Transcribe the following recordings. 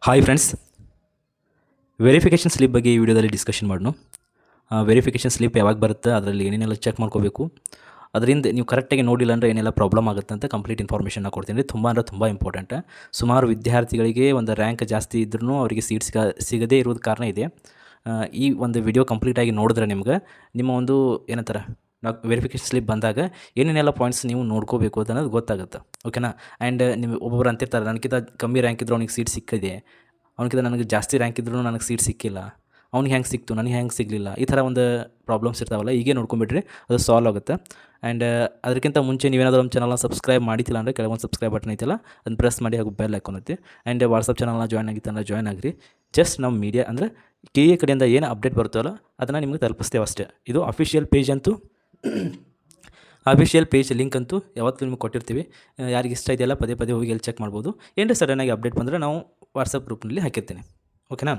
Hi friends, verification slip ಬಗ್ಗೆ ಈ ವಿಡಿಯೋದಲ್ಲಿ ಡಿಸ್ಕಷನ್ ಮಾಡೋಣ. ವೆರಿಫಿಕೇಷನ್ ಸ್ಲಿಪ್ ಯಾವಾಗ ಬರುತ್ತೆ, ಅದರಲ್ಲಿ ಏನೇನೆಲ್ಲ ಚೆಕ್ ಮಾಡ್ಕೋಬೇಕು, ಅದರಿಂದ ನೀವು ಕರೆಕ್ಟಾಗಿ ನೋಡಿಲ್ಲ ಅಂದರೆ ಏನೆಲ್ಲ ಪ್ರಾಬ್ಲಮ್ ಆಗುತ್ತೆ ಅಂತ ಕಂಪ್ಲೀಟ್ ಇನ್ಫಾರ್ಮೇಷನ್ನ ಕೊಡ್ತೀನಿ. ತುಂಬ ಅಂದರೆ ತುಂಬ ಇಂಪಾರ್ಟೆಂಟ್. ಸುಮಾರು ವಿದ್ಯಾರ್ಥಿಗಳಿಗೆ ಒಂದು ರ್ಯಾಂಕ್ ಜಾಸ್ತಿ ಇದ್ರೂ ಅವರಿಗೆ ಸೀಟ್ ಸಿಗದೇ ಇರೋದು ಕಾರಣ ಇದೆ. ಈ ಒಂದು ವಿಡಿಯೋ ಕಂಪ್ಲೀಟಾಗಿ ನೋಡಿದ್ರೆ ನಿಮ್ಗೆ ನಿಮ್ಮ ಒಂದು ಏನಂತಾರೆ ನಾವು ವೆರಿಫಿಕೇಷನ್ ಸ್ಲಿಪ್ ಬಂದಾಗ ಏನೇನೆಲ್ಲ ಪಾಯಿಂಟ್ಸ್ ನೀವು ನೋಡ್ಕೋಬೇಕು ಅನ್ನೋದು ಗೊತ್ತಾಗುತ್ತೆ. ಓಕೆನಾ. ಆ್ಯಂಡ್ ನೀವು ಒಬ್ಬೊಬ್ಬರು ಅಂತಿರ್ತಾರೆ, ನನಗಿಂತ ಕಮ್ಮಿ ರ್ಯಾಂಕ್ ಇದ್ದರೂ ಅವ್ನಿಗೆ ಸೀಟ್ ಸಿಕ್ಕಿದೆ, ಅವ್ನಿಗಿಂತ ನನಗೆ ಜಾಸ್ತಿ ರ್ಯಾಂಕ್ ಇದ್ರೂ ನನಗೆ ಸೀಟ್ ಸಿಕ್ಕಿಲ್ಲ, ಅವ್ನಿಗೆ ಹೆಂಗೆ ಸಿಕ್ತು ನನಗೆ ಹೆಂಗೆ ಸಿಗಲಿಲ್ಲ, ಈ ಥರ ಒಂದು ಪ್ರಾಬ್ಲಮ್ಸ್ ಇರ್ತಾವಲ್ಲ, ಹೀಗೆ ನೋಡ್ಕೊಂಬಿಟ್ರೆ ಅದು ಸಾಲ್ವ್ ಆಗುತ್ತೆ. ಆ್ಯಂಡ್ ಅದಕ್ಕಿಂತ ಮುಂಚೆ ನೀವೇನಾದರೂ ನಮ್ಮ ಚಾನಲ್ನ ಸಬ್ಸ್ಕ್ರೈಬ್ ಮಾಡಿತಿಲ್ಲ ಅಂದರೆ ಕೆಳಗೊಂದು ಸಬ್ಸ್ಕ್ರೈಬ್ ಬಟನ್ ಐತಲ್ಲ, ಅದನ್ನು ಪ್ರೆಸ್ ಮಾಡಿ ಹಾಗೂ ಬೆಲ್ ಐಕಾನ್ ಆ್ಯಂಡ್ ವಾಟ್ಸಪ್ ಚಾನಲ್ನ ಜಾಯ್ನ್ ಆಗಿತ್ತಂದ್ರೆ ಜಾಯ್ನ್ ಆಗಿರಿ. ಜಸ್ಟ್ ನಮ್ಮ ಮೀಡಿಯಾ ಅಂದರೆ KA ಕಡೆಯಿಂದ ಏನು ಅಪ್ಡೇಟ್ ಬರುತ್ತಲ್ಲ ಅದನ್ನು ನಿಮಗೆ ತಲುಪಿಸ್ತೇವೆ ಅಷ್ಟೇ. ಇದು ಅಫಿಷಿಯಲ್ ಪೇಜ್ ಅಂತೂ ಅಫಿಷಿಯಲ್ ಪೇಜ್ ಲಿಂಕ್ ಅಂತೂ ಯಾವತ್ತೂ ನಿಮಗೆ ಕೊಟ್ಟಿರ್ತೀವಿ. ಯಾರಿಗೆ ಇಷ್ಟ ಇದೆಯಲ್ಲ ಪದೇ ಪದೇ ಹೋಗಿ ಅಲ್ಲಿ ಚೆಕ್ ಮಾಡ್ಬೋದು. ಏನಾರ ಸಡನ್ನಾಗಿ ಅಪ್ಡೇಟ್ ಬಂದರೆ ನಾವು ವಾಟ್ಸಪ್ ಗ್ರೂಪ್ನಲ್ಲಿ ಹಾಕಿರ್ತೀನಿ. ಓಕೆನಾ.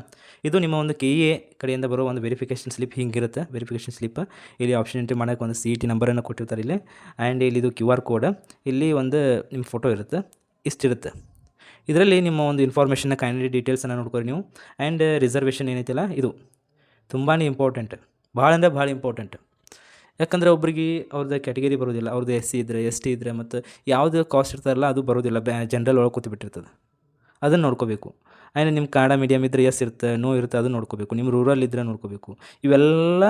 ಇದು ನಿಮ್ಮ ಒಂದು KA ಕಡೆಯಿಂದ ಬರೋ ಒಂದು ವೆರಿಫಿಕೇಷನ್ ಸ್ಲಿಪ್ ಹಿಂಗಿರುತ್ತೆ. ವೆರಿಫಿಕೇಷನ್ ಸ್ಲಿಪ್ ಇಲ್ಲಿ ಆಪ್ಷನ್ ಎಂಟ್ರಿ ಮಾಡೋಕ್ಕೆ ಒಂದು CET ನಂಬರನ್ನು ಕೊಟ್ಟಿರ್ತಾರೆ ಇಲ್ಲಿ. ಆ್ಯಂಡ್ ಇಲ್ಲಿ ಇದು QR ಕೋಡ್, ಇಲ್ಲಿ ಒಂದು ನಿಮ್ಮ ಫೋಟೋ ಇರುತ್ತೆ, ಇಷ್ಟಿರುತ್ತೆ. ಇದರಲ್ಲಿ ನಿಮ್ಮ ಒಂದು ಇನ್ಫಾರ್ಮೇಷನ್ನ ಕ್ಯಾಂಡಿಡೇಟ್ ಡೀಟೇಲ್ಸನ್ನು ನೋಡ್ಕೊರಿ ನೀವು. ಆ್ಯಂಡ್ ರಿಸರ್ವೇಷನ್ ಏನೈತಿಲ್ಲ ಇದು ತುಂಬಾ ಇಂಪಾರ್ಟೆಂಟ್, ಭಾಳ ಅಂದರೆ ಭಾಳ ಇಂಪಾರ್ಟೆಂಟ್. ಯಾಕಂದರೆ ಒಬ್ರಿಗೆ ಅವ್ರದ್ದು ಕ್ಯಾಟಗರಿ ಬರೋದಿಲ್ಲ, ಅವ್ರದ್ದು SC ಇದ್ದರೆ ST ಇದ್ದರೆ ಮತ್ತು ಯಾವುದು ಕಾಸ್ಟ್ ಇರ್ತಾರಲ್ಲ ಅದು ಬರೋದಿಲ್ಲ, ಜನರಲ್ ಒಳಗೆ ಕೂತ್ಬಿಟ್ಟಿರ್ತದೆ. ಅದನ್ನು ನೋಡ್ಕೋಬೇಕು. ಆ್ಯಂಡ್ ನಿಮ್ಮ ಕನ್ನಡ ಮೀಡಿಯಮ್ ಇದ್ದರೆ ಎಸ್ ಇರುತ್ತೆ, ನೋ ಇರುತ್ತೆ, ಅದು ನೋಡ್ಕೋಬೇಕು. ನಿಮ್ಮ ರೂರಲ್ ಇದ್ದರೆ ನೋಡ್ಕೋಬೇಕು. ಇವೆಲ್ಲ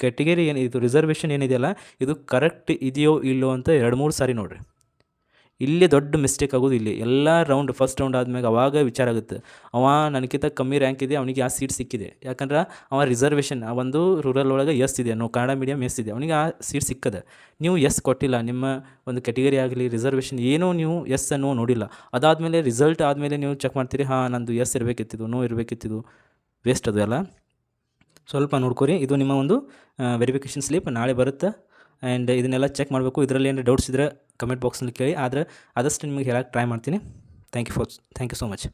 ಕ್ಯಾಟಗರಿ ಏನಿದು ರಿಸರ್ವೇಷನ್ ಏನಿದೆಯಲ್ಲ ಇದು ಕರೆಕ್ಟ್ ಇದೆಯೋ ಇಲ್ಲೋ ಅಂತ 2-3 ಸಾರಿ ನೋಡಿರಿ. ಇಲ್ಲಿ ದೊಡ್ಡ ಮಿಸ್ಟೇಕ್ ಆಗೋದು ಇಲ್ಲಿ. ಎಲ್ಲ ಫಸ್ಟ್ ರೌಂಡ್ ಆದಮೇಲೆ ಅವಾಗ ವಿಚಾರ ಆಗುತ್ತೆ, ನನಗಿಂತ ಕಮ್ಮಿ ರ್ಯಾಂಕ್ ಇದೆ, ಅವನಿಗೆ ಆ ಸೀಟ್ ಸಿಕ್ಕಿದೆ. ಯಾಕಂದ್ರೆ ರಿಸರ್ವೇಷನ್ ಒಂದು ರೂರಲ್ ಒಳಗೆ ಇದೆ, ಕನ್ನಡ ಮೀಡಿಯಮ್ ಇದೆ, ಅವನಿಗೆ ಆ ಸೀಟ್ ಸಿಕ್ಕದೆ. ನೀವು ಕೊಟ್ಟಿಲ್ಲ, ನಿಮ್ಮ ಒಂದು ಕ್ಯಾಟಗರಿ ಆಗಲಿ ರಿಸರ್ವೇಷನ್ ಏನೋ ನೀವು ಅನ್ನೋ ನೋಡಿಲ್ಲ. ಅದಾದಮೇಲೆ ರಿಸಲ್ಟ್ ಆದಮೇಲೆ ನೀವು ಚೆಕ್ ಮಾಡ್ತೀರಿ, ನಂದು ಇರಬೇಕಿತ್ತು, ನೋ ಇರಬೇಕಿತ್ತು, ವೇಸ್ಟ್ ಅದು ಎಲ್ಲ. ಸ್ವಲ್ಪ ನೋಡ್ಕೊರಿ. ಇದು ನಿಮ್ಮ ಒಂದು ವೆರಿಫಿಕೇಷನ್ ಸ್ಲಿಪ್ ನಾಳೆ ಬರುತ್ತೆ. ಆ್ಯಂಡ್ ಇದನ್ನೆಲ್ಲ ಚೆಕ್ ಮಾಡಬೇಕು. ಇದರಲ್ಲಿ ಏನಾರು ಡೌಟ್ಸ್ ಇದ್ದರೆ ಕಮೆಂಟ್ ಬಾಕ್ಸ್ನಲ್ಲಿ ಕೇಳಿ, ಆದರೆ ಆದಷ್ಟು ನಿಮಗೆ ಹೇಳಕ್ಕೆ ಟ್ರೈ ಮಾಡ್ತೀನಿ. Thank you so much.